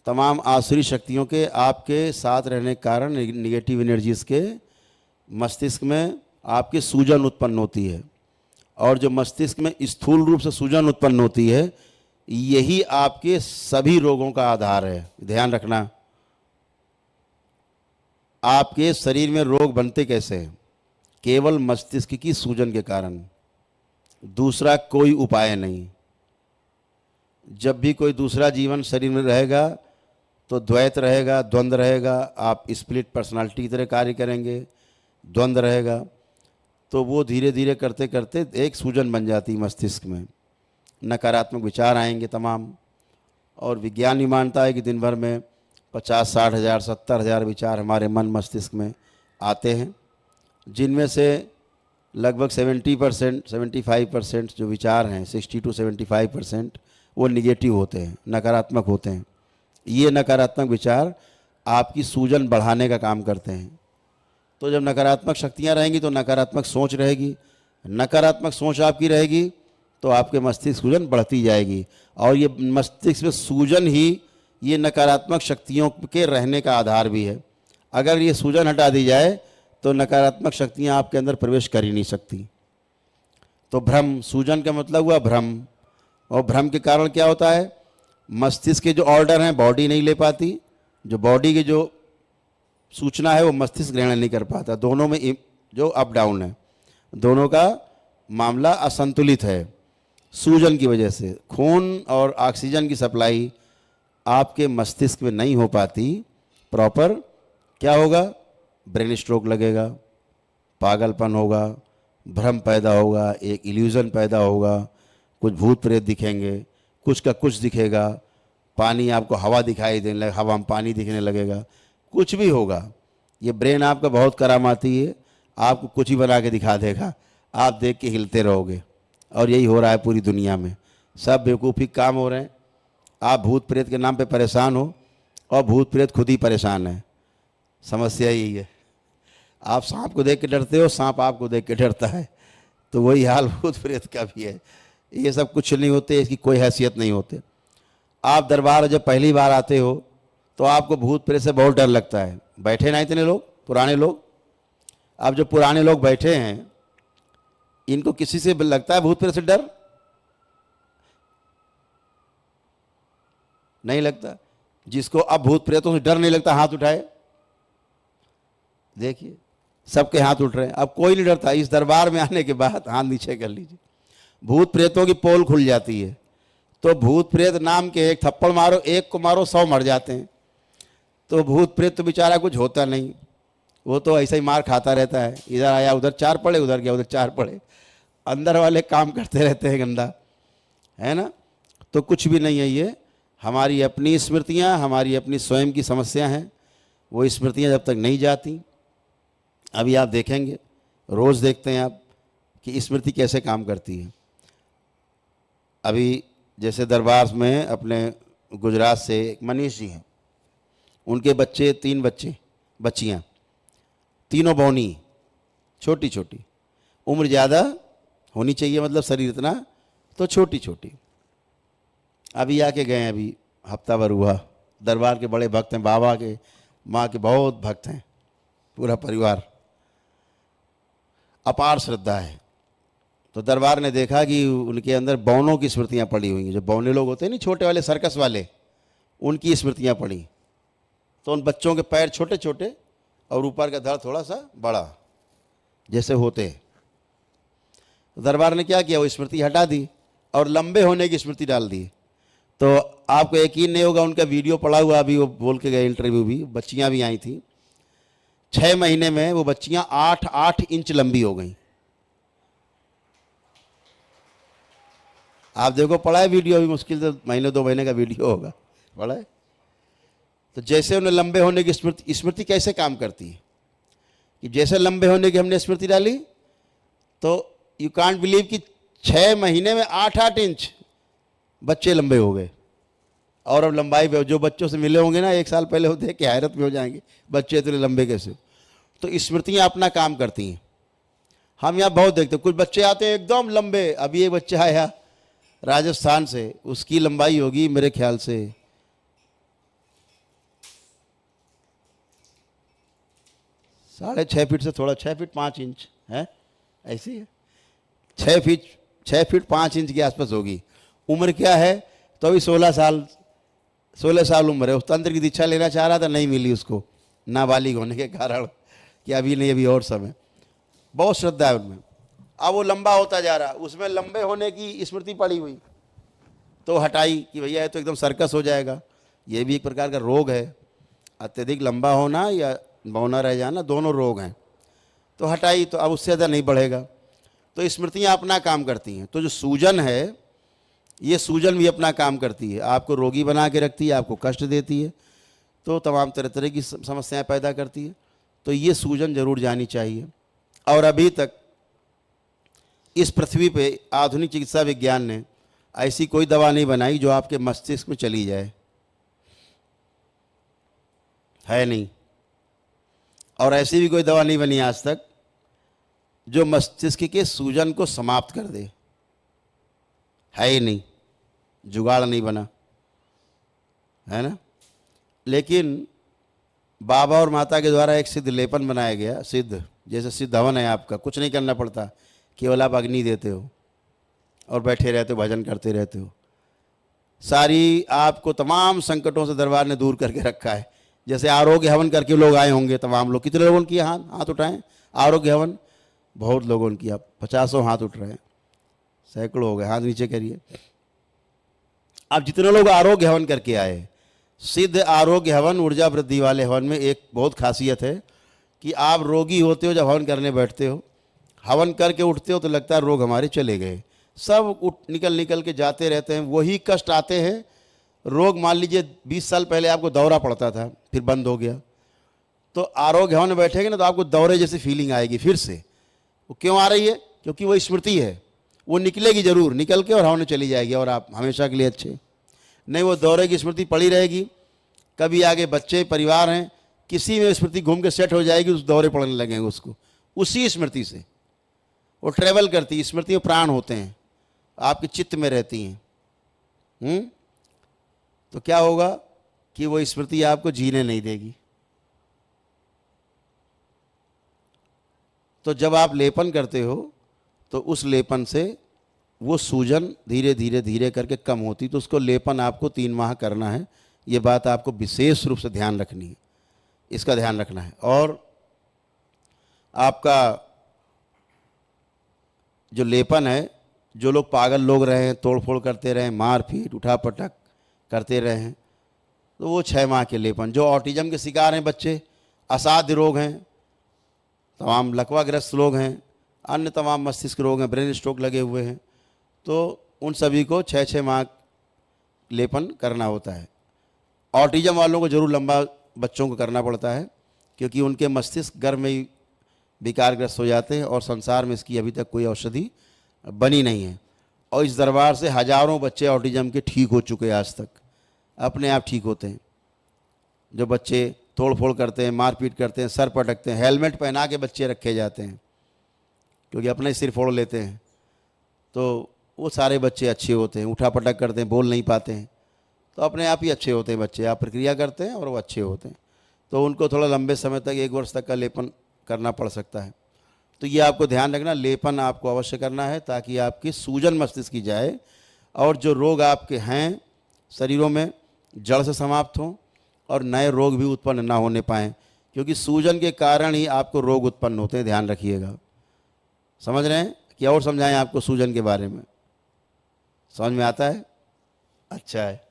तमाम आसुरी शक्तियों के आपके साथ रहने के कारण निगेटिव एनर्जीज के मस्तिष्क में आपके सूजन उत्पन्न होती है, और जो मस्तिष्क में स्थूल रूप से सूजन उत्पन्न होती है यही आपके सभी रोगों का आधार है। ध्यान रखना, आपके शरीर में रोग बनते कैसे हैं? केवल मस्तिष्क की सूजन के कारण, दूसरा कोई उपाय नहीं। जब भी कोई दूसरा जीवन शरीर में रहेगा तो द्वैत रहेगा, द्वंद्व रहेगा, आप स्प्लिट पर्सनालिटी की तरह कार्य करेंगे, द्वंद्व रहेगा, तो वो धीरे धीरे करते करते एक सूजन बन जाती है मस्तिष्क में, नकारात्मक विचार आएंगे तमाम। और विज्ञान भी मानता है कि दिन भर में 50-60 हज़ार 70 हज़ार विचार हमारे मन मस्तिष्क में आते हैं, जिनमें से लगभग 70% 75% जो विचार हैं, 60 to 75% वो निगेटिव होते हैं, नकारात्मक होते हैं। ये नकारात्मक विचार आपकी सूजन बढ़ाने का काम करते हैं। तो जब नकारात्मक शक्तियाँ रहेंगी तो नकारात्मक सोच रहेगी, नकारात्मक सोच आपकी रहेगी तो आपके मस्तिष्क सूजन बढ़ती जाएगी, और ये मस्तिष्क में सूजन ही ये नकारात्मक शक्तियों के रहने का आधार भी है। अगर ये सूजन हटा दी जाए तो नकारात्मक शक्तियाँ आपके अंदर प्रवेश कर ही नहीं सकती। तो भ्रम, सूजन का मतलब हुआ भ्रम, और भ्रम के कारण क्या होता है? मस्तिष्क के जो ऑर्डर हैं बॉडी नहीं ले पाती, जो बॉडी की जो सूचना है वो मस्तिष्क ग्रहण नहीं कर पाता। दोनों में जो अप डाउन है, दोनों का मामला असंतुलित है। सूजन की वजह से खून और ऑक्सीजन की सप्लाई आपके मस्तिष्क में नहीं हो पाती प्रॉपर, क्या होगा? ब्रेन स्ट्रोक लगेगा, पागलपन होगा, भ्रम पैदा होगा, एक इल्यूजन पैदा होगा, कुछ भूत प्रेत दिखेंगे, कुछ का कुछ दिखेगा, पानी आपको हवा दिखाई देने लगे, हवा में पानी दिखने लगेगा, कुछ भी होगा। ये ब्रेन आपका बहुत करामाती है, आपको कुछ ही बना के दिखा देगा, आप देख के हिलते रहोगे। और यही हो रहा है पूरी दुनिया में, सब बेवकूफ़ी काम हो रहे हैं। आप भूत प्रेत के नाम पे परेशान हो और भूत प्रेत खुद ही परेशान है। समस्या यही है, आप सांप को देख के डरते हो, सांप आपको देख के डरता है, तो वही हाल भूत प्रेत का भी है। ये सब कुछ नहीं होते, इसकी कोई हैसियत नहीं होते। आप दरबार जब पहली बार आते हो तो आपको भूत प्रेत से बहुत डर लगता है। बैठे ना इतने लोग, पुराने लोग, अब जो पुराने लोग बैठे हैं इनको किसी से लगता है भूत प्रेत से डर? नहीं लगता। जिसको अब भूत प्रेतों से डर नहीं लगता हाथ उठाए, देखिए सबके हाथ उठ रहे हैं। अब कोई नहीं डरता। इस दरबार में आने के बाद हाथ नीचे कर लीजिए, भूत प्रेतों की पोल खुल जाती है। तो भूत प्रेत नाम के एक थप्पड़ मारो, एक को मारो 100 मर जाते हैं। तो भूत प्रेत तो बेचारा कुछ होता नहीं, वो तो ऐसा ही मार खाता रहता है, इधर आया उधर 4 पड़े, उधर गया उधर 4 पड़े। अंदर वाले काम करते रहते हैं गंदा, है ना। तो कुछ भी नहीं है, ये हमारी अपनी स्मृतियाँ, हमारी अपनी स्वयं की समस्या हैं। वो स्मृतियाँ जब तक नहीं जाती, अभी आप देखेंगे, रोज़ देखते हैं आप कि स्मृति कैसे काम करती है। अभी जैसे दरबार में अपने गुजरात से एक मनीष जी हैं, उनके बच्चे 3 बच्चियाँ, तीनों बौनी, छोटी छोटी, उम्र ज़्यादा होनी चाहिए, मतलब शरीर इतना, तो छोटी छोटी। अभी आके गए, अभी हफ्ता भर हुआ। दरबार के बड़े भक्त हैं, बाबा के, माँ के बहुत भक्त हैं, पूरा परिवार, अपार श्रद्धा है। तो दरबार ने देखा कि उनके अंदर बौनों की स्मृतियाँ पड़ी हुई हैं। जो बौने लोग होते हैं नहीं, छोटे वाले सर्कस वाले, उनकी स्मृतियाँ पड़ी। तो उन बच्चों के पैर छोटे छोटे और ऊपर का धड़ थोड़ा सा बड़ा जैसे होते हैं। तो दरबार ने क्या किया, वो स्मृति हटा दी और लंबे होने की स्मृति डाल दी। तो आपको यकीन नहीं होगा, उनका वीडियो पड़ा हुआ, अभी वो बोल के गए, इंटरव्यू भी, बच्चियाँ भी आई थी। 6 महीने में वो बच्चियाँ 8-8 इंच लंबी हो गई। आप देखो, पड़ा है वीडियो, अभी मुश्किल से महीने 2 महीने का वीडियो होगा, पड़ा है। तो जैसे उन्हें लंबे होने की स्मृति कैसे काम करती है कि जैसे लंबे होने की हमने स्मृति डाली, तो यू कांट बिलीव कि 6 महीने में 8-8 इंच बच्चे लंबे हो गए। और अब लंबाई पे जो बच्चों से मिले होंगे ना 1 साल पहले, वो देख के हैरत में हो जाएंगे, बच्चे इतने लंबे कैसे। तो स्मृतियाँ अपना काम करती हैं। हम यहाँ बहुत देखते हैं, कुछ बच्चे आते हैं एकदम लंबे। अभी एक बच्चा आया राजस्थान से, उसकी लंबाई होगी मेरे ख्याल से 6.5 फीट से थोड़ा, 6 फीट 5 इंच है, ऐसी है, 6 फीट 5 इंच के आसपास होगी। उम्र क्या है? तो अभी 16 साल उम्र है। उस तंत्र की दीक्षा लेना चाह रहा था, नहीं मिली उसको, नाबालिग होने के कारण, कि अभी नहीं, अभी और समय। बहुत श्रद्धा है उनमें। अब वो लंबा होता जा रहा, उसमें लंबे होने की स्मृति पड़ी हुई, तो हटाई कि भैया ये तो एकदम सर्कस हो जाएगा। ये भी एक प्रकार का रोग है, अत्यधिक लंबा होना या बौना रह जाना, दोनों रोग हैं। तो हटाई, तो अब उससे ज़्यादा नहीं बढ़ेगा। तो स्मृतियाँ अपना काम करती हैं। तो जो सूजन है, ये सूजन भी अपना काम करती है, आपको रोगी बना के रखती है, आपको कष्ट देती है, तो तमाम तरह तरह की समस्याएं पैदा करती है। तो ये सूजन जरूर जानी चाहिए। और अभी तक इस पृथ्वी पे आधुनिक चिकित्सा विज्ञान ने ऐसी कोई दवा नहीं बनाई जो आपके मस्तिष्क में चली जाए, है नहीं। और ऐसी भी कोई दवा नहीं बनी आज तक जो मस्तिष्क के सूजन को समाप्त कर दे, है ही नहीं, जुगाड़ नहीं बना, है ना। लेकिन बाबा और माता के द्वारा एक सिद्ध लेपन बनाया गया, सिद्ध जैसे सिद्ध हवन है आपका, कुछ नहीं करना पड़ता, केवल आप अग्नि देते हो और बैठे रहते हो, भजन करते रहते हो। सारी आपको तमाम संकटों से दरबार ने दूर करके रखा है। जैसे आरोग्य हवन करके लोग आए होंगे, तमाम लोग, कितने लोगों की हाथ उठाएं? आरोग्य हवन बहुत लोगों की, आप 50 हाथ उठ रहे हैं, सैकड़ों हो गए, हाथ नीचे करिए। अब जितने लोग आरोग्य हवन करके आए, सिद्ध आरोग्य हवन, ऊर्जा वृद्धि वाले हवन में एक बहुत खासियत है कि आप रोगी होते हो, जब हवन करने बैठते हो, हवन करके उठते हो तो लगता है रोग हमारे चले गए। सब निकल के जाते रहते हैं, वही कष्ट आते हैं। रोग, मान लीजिए 20 साल पहले आपको दौरा पड़ता था, फिर बंद हो गया, तो आरोग्य हवन में बैठेंगे ना तो आपको दौरे जैसी फीलिंग आएगी फिर से। वो क्यों आ रही है? क्योंकि वो स्मृति है, वो निकलेगी जरूर, निकल के और हवन में चली जाएगी और आप हमेशा के लिए अच्छे। नहीं, वो दौरे की स्मृति पड़ी रहेगी। कभी आगे बच्चे, परिवार हैं, किसी में स्मृति घूम के सेट हो जाएगी, उस दौरे पड़ने लगेंगे उसको, उसी स्मृति से वो ट्रेवल करती है। स्मृति में प्राण होते हैं, आपके चित्त में रहती हैं। तो क्या होगा कि वो स्मृति आपको जीने नहीं देगी। तो जब आप लेपन करते हो तो उस लेपन से वो सूजन धीरे धीरे धीरे करके कम होती। तो उसको लेपन आपको 3 माह करना है। ये बात आपको विशेष रूप से ध्यान रखनी है, इसका ध्यान रखना है। और आपका जो लेपन है, जो लोग पागल लोग रहे हैं, तोड़ फोड़ करते रहे, मार पीट उठा पटक करते रहे हैं, तो वो 6 माह के लेपन। जो ऑटिज्म के शिकार हैं बच्चे, असाध्य रोग हैं, तमाम लकवाग्रस्त लोग हैं, अन्य तमाम मस्तिष्क रोग हैं, ब्रेन स्ट्रोक लगे हुए हैं, तो उन सभी को 6-6 माह लेपन करना होता है। ऑटिज्म वालों को जरूर लंबा बच्चों को करना पड़ता है, क्योंकि उनके मस्तिष्क गर्भ में ही विकारग्रस्त हो जाते हैं और संसार में इसकी अभी तक कोई औषधि बनी नहीं है। और इस दरबार से हजारों बच्चे ऑटिज्म के ठीक हो चुके हैं, आज तक अपने आप ठीक होते हैं। जो बच्चे तोड़ फोड़ करते हैं, मारपीट करते हैं, सर पटकते हैं, हेलमेट पहना के बच्चे रखे जाते हैं क्योंकि अपना ही सिर फोड़ लेते हैं, तो वो सारे बच्चे अच्छे होते हैं। उठा पटक करते हैं, बोल नहीं पाते हैं, तो अपने आप ही अच्छे होते हैं बच्चे। आप प्रक्रिया करते हैं और वो अच्छे होते हैं। तो उनको थोड़ा लंबे समय तक, 1 वर्ष तक का लेपन करना पड़ सकता है। तो ये आपको ध्यान रखना, लेपन आपको अवश्य करना है ताकि आपकी सूजन मस्तिष्क की जाए और जो रोग आपके हैं शरीरों में जड़ से समाप्त हों और नए रोग भी उत्पन्न ना होने पाएँ, क्योंकि सूजन के कारण ही आपको रोग उत्पन्न होते हैं। ध्यान रखिएगा। समझ रहे हैं कि और समझाएं आपको सूजन के बारे में? समझ में आता है? अच्छा है।